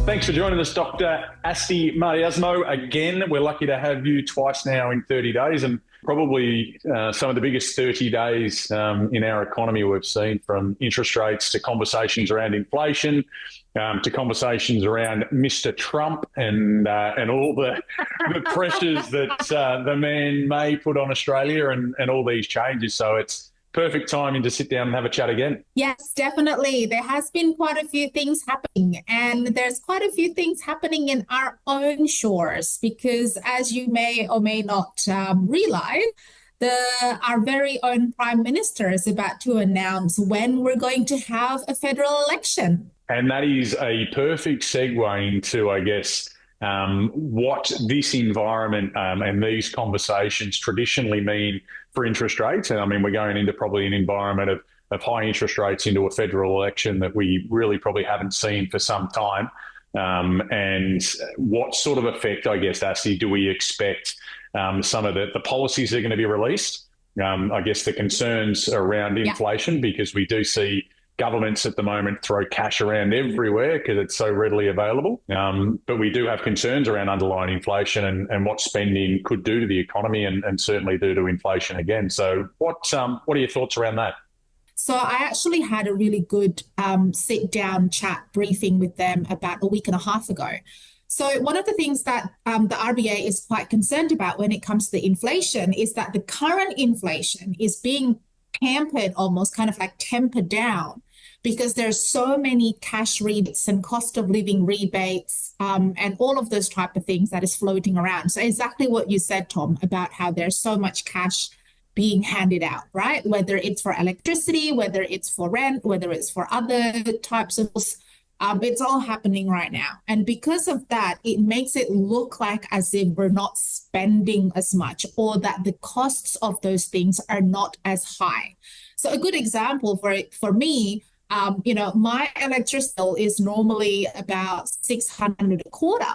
Thanks for joining us, Dr. Asti Mariasmo. Again, we're lucky to have you twice now in 30 days, and probably some of the biggest 30 days in our economy we've seen, from interest rates to conversations around inflation, to conversations around Mr. Trump and all the pressures that the man may put on Australia and all these changes. So it's perfect timing to sit down and have a chat again. Yes, definitely. There has been quite a few things happening, and there's quite a few things happening in our own shores because, as you may or may not realize, our very own Prime Minister is about to announce when we're going to have a federal election. And that is a perfect segue into, I guess, what this environment and these conversations traditionally mean for interest rates. And I mean, we're going into probably an environment of high interest rates into a federal election that we really probably haven't seen for some time. And what sort of effect, I guess, Asti, do we expect some of the policies that are going to be released? I guess the concerns around inflation, because we do see governments at the moment throw cash around everywhere because it's so readily available. But we do have concerns around underlying inflation and what spending could do to the economy and certainly do to inflation again. So what are your thoughts around that? So I actually had a really good sit-down chat briefing with them about a week and a half ago. So one of the things that the RBA is quite concerned about when it comes to the inflation is that the current inflation is being pampered, almost kind of like tempered down, because there's so many cash rebates and cost of living rebates and all of those type of things that is floating around. So exactly what you said, Tom, about how there's so much cash being handed out, right? Whether it's for electricity, whether it's for rent, whether it's for other types of it's all happening right now. And because of that, it makes it look like as if we're not spending as much, or that the costs of those things are not as high. So a good example for me, my electricity bill is normally about $600 a quarter.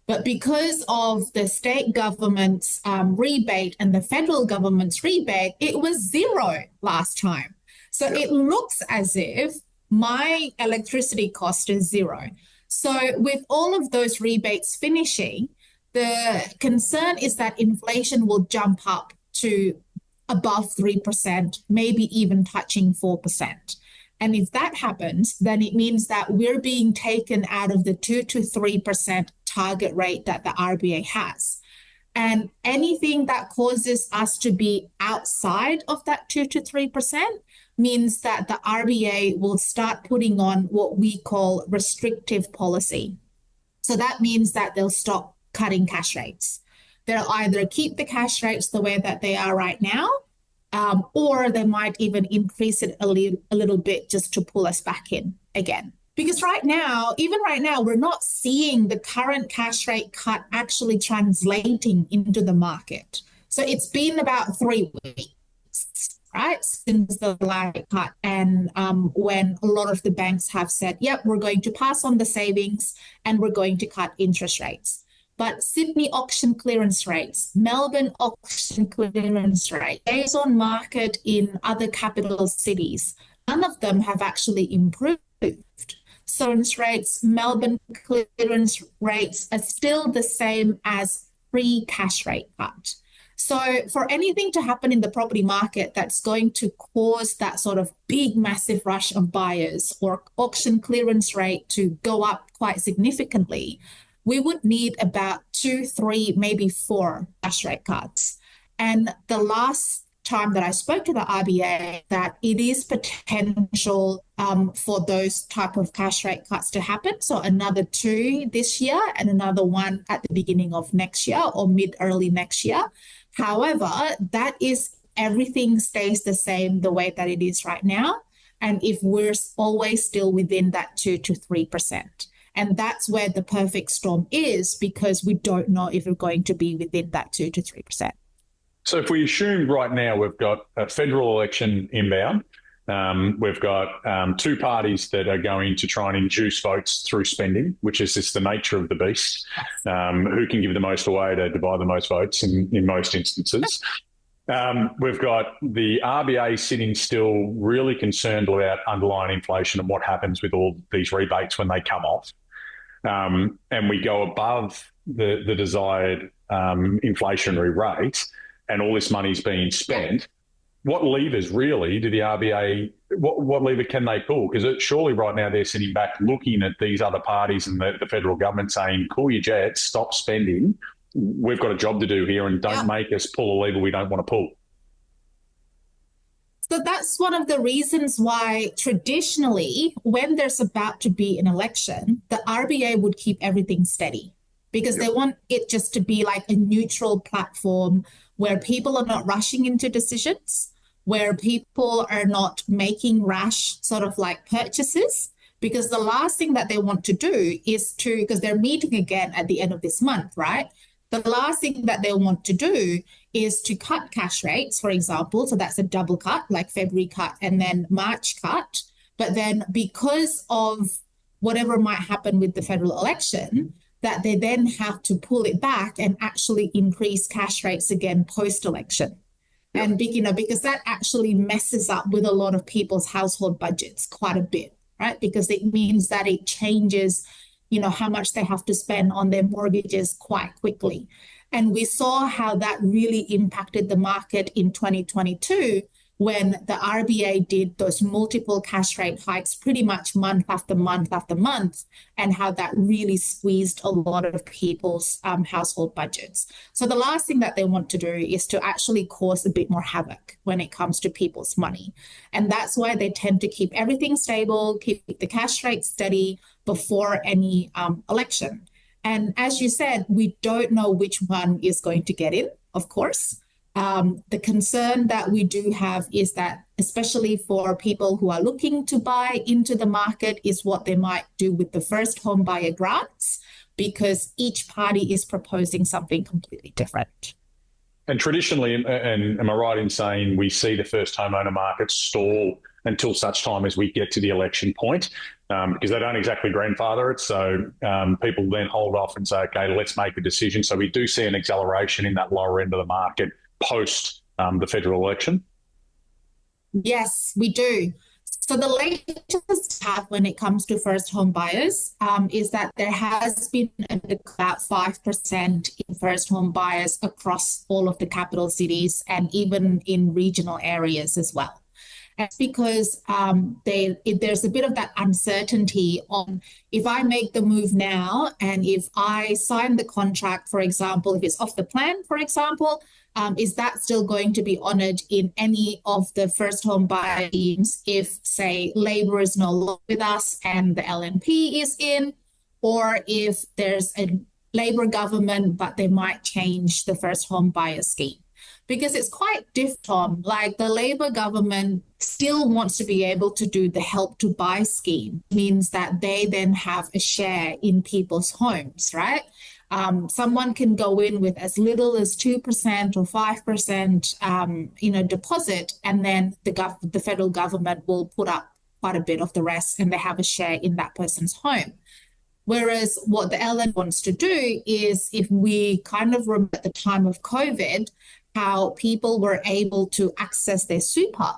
But because of the state government's rebate and the federal government's rebate, it was zero last time. So it looks as if my electricity cost is zero. So with all of those rebates finishing, the concern is that inflation will jump up to above 3%, maybe even touching 4%. And if that happens, then it means that we're being taken out of the 2 to 3% target rate that the RBA has. And anything that causes us to be outside of that 2 to 3% means that the RBA will start putting on what we call restrictive policy. So that means that they'll stop cutting cash rates. They'll either keep the cash rates the way that they are right now, or they might even increase it a little bit just to pull us back in again. Because even right now, we're not seeing the current cash rate cut actually translating into the market. So it's been about 3 weeks, right, since the last cut. And when a lot of the banks have said, yep, we're going to pass on the savings and we're going to cut interest rates. But Sydney auction clearance rates, Melbourne auction clearance rate, days on market in other capital cities, none of them have actually improved. Clearance rates, Melbourne clearance rates are still the same as pre-cash rate cut. So for anything to happen in the property market that's going to cause that sort of big, massive rush of buyers or auction clearance rate to go up quite significantly, we would need about 2, 3, maybe 4 cash rate cuts. And the last time that I spoke to the RBA, that it is potential for those type of cash rate cuts to happen. So another 2 this year and another 1 at the beginning of next year or mid-early next year. However, that is everything stays the same the way that it is right now. And if we're always still within that 2 to 3%. And that's where the perfect storm is, because we don't know if we're going to be within that 2 to 3%. So if we assume right now we've got a federal election inbound, we've got 2 parties that are going to try and induce votes through spending, which is just the nature of the beast, who can give the most away to buy the most votes in most instances. We've got the RBA sitting still really concerned about underlying inflation and what happens with all these rebates when they come off. and we go above the desired inflationary rate, and all this money's being spent, what levers really do the RBA, what lever can they pull? Because surely right now they're sitting back looking at these other parties and the federal government saying, cool your jets, stop spending. We've got a job to do here, and don't make us pull a lever we don't want to pull. So that's one of the reasons why traditionally, when there's about to be an election, the RBA would keep everything steady, because they want it just to be like a neutral platform where people are not rushing into decisions, where people are not making rash sort of like purchases, because the last thing that they want to do is to, because they're meeting again at the end of this month, right? The last thing that they want to do is to cut cash rates, for example. So that's a double cut, like February cut and then March cut. But then because of whatever might happen with the federal election, that they then have to pull it back and actually increase cash rates again post-election. And because that actually messes up with a lot of people's household budgets quite a bit, right? Because it means that it changes how much they have to spend on their mortgages quite quickly. And we saw how that really impacted the market in 2022 when the RBA did those multiple cash rate hikes pretty much month after month after month, and how that really squeezed a lot of people's household budgets. So the last thing that they want to do is to actually cause a bit more havoc when it comes to people's money. And that's why they tend to keep everything stable, keep the cash rate steady before any election. And as you said, we don't know which one is going to get in, of course. The concern that we do have is that, especially for people who are looking to buy into the market, is what they might do with the first home buyer grants, because each party is proposing something completely different. And traditionally, and am I right in saying we see the first homeowner market stall until such time as we get to the election point, because they don't exactly grandfather it. So people then hold off and say, okay, let's make a decision. So we do see an acceleration in that lower end of the market post the federal election. Yes, we do. So the latest stat when it comes to first home buyers is that there has been about 5% in first home buyers across all of the capital cities and even in regional areas as well. And it's because there's a bit of that uncertainty on, if I make the move now and if I sign the contract, for example, if it's off the plan, for example, is that still going to be honoured in any of the first home buyer schemes if, say, Labor is no longer with us and the LNP is in, or if there's a Labor government but they might change the first home buyer scheme? Because it's quite different. Like, the Labor government still wants to be able to do the help to buy scheme, means that they then have a share in people's homes, right? Someone can go in with as little as 2% or 5%, deposit, and then the federal government will put up quite a bit of the rest, and they have a share in that person's home. Whereas what the LN wants to do is, if we kind of remember at the time of COVID, how people were able to access their super.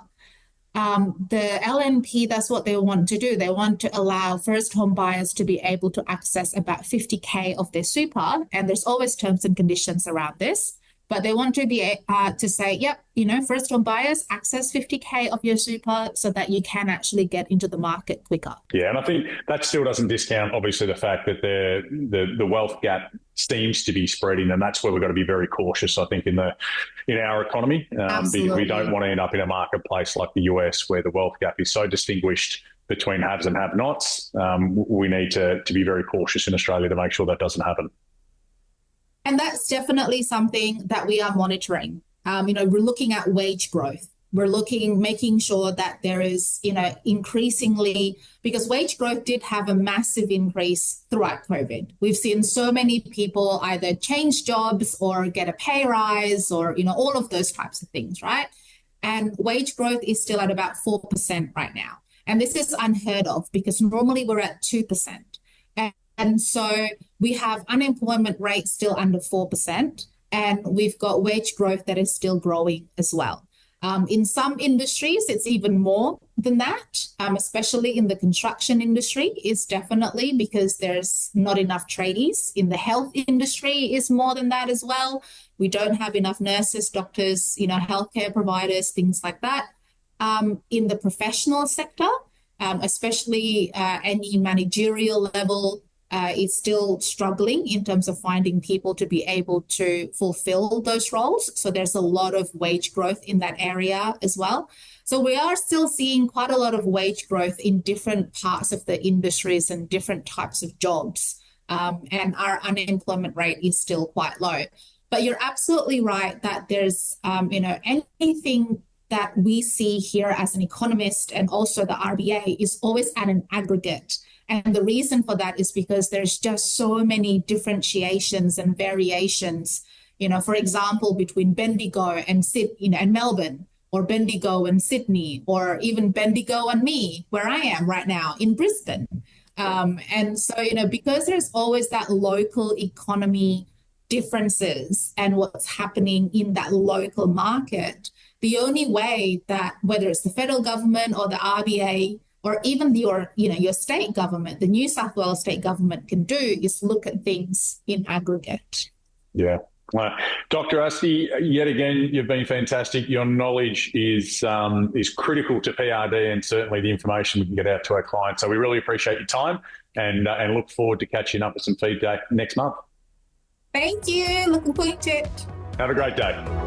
The LNP, that's what they want to do. They want to allow first home buyers to be able to access about 50K of their super. And there's always terms and conditions around this. But they want to be to say, yep, first home buyers access 50K of your super so that you can actually get into the market quicker. Yeah, and I think that still doesn't discount, obviously, the fact that the wealth gap seems to be spreading, and that's where we've got to be very cautious, I think, in our economy, because we don't want to end up in a marketplace like the US where the wealth gap is so distinguished between haves and have-nots. We need to be very cautious in Australia to make sure that doesn't happen. And that's definitely something that we are monitoring. We're looking at wage growth. We're making sure that there is, increasingly, because wage growth did have a massive increase throughout COVID. We've seen so many people either change jobs or get a pay rise or, all of those types of things, right? And wage growth is still at about 4% right now. And this is unheard of, because normally we're at 2%. And so we have unemployment rate still under 4%, and we've got wage growth that is still growing as well. In some industries, it's even more than that, especially in the construction industry, is definitely because there's not enough tradies. In the health industry is more than that as well. We don't have enough nurses, doctors, healthcare providers, things like that. In the professional sector, especially any managerial level, is still struggling in terms of finding people to be able to fulfill those roles. So there's a lot of wage growth in that area as well. So we are still seeing quite a lot of wage growth in different parts of the industries and different types of jobs. And our unemployment rate is still quite low. But you're absolutely right that there's, anything that we see here as an economist and also the RBA is always at an aggregate. And the reason for that is because there's just so many differentiations and variations, for example, between Bendigo and and Melbourne, or Bendigo and Sydney, or even Bendigo and me, where I am right now in Brisbane. And so, because there's always that local economy differences and what's happening in that local market, the only way that, whether it's the federal government or the RBA, or even your state government, the New South Wales state government can do is look at things in aggregate. Yeah. Dr. Asti, yet again, you've been fantastic. Your knowledge is critical to PRD and certainly the information we can get out to our clients. So we really appreciate your time and look forward to catching up with some feedback next month. Thank you. Looking forward to it. Have a great day.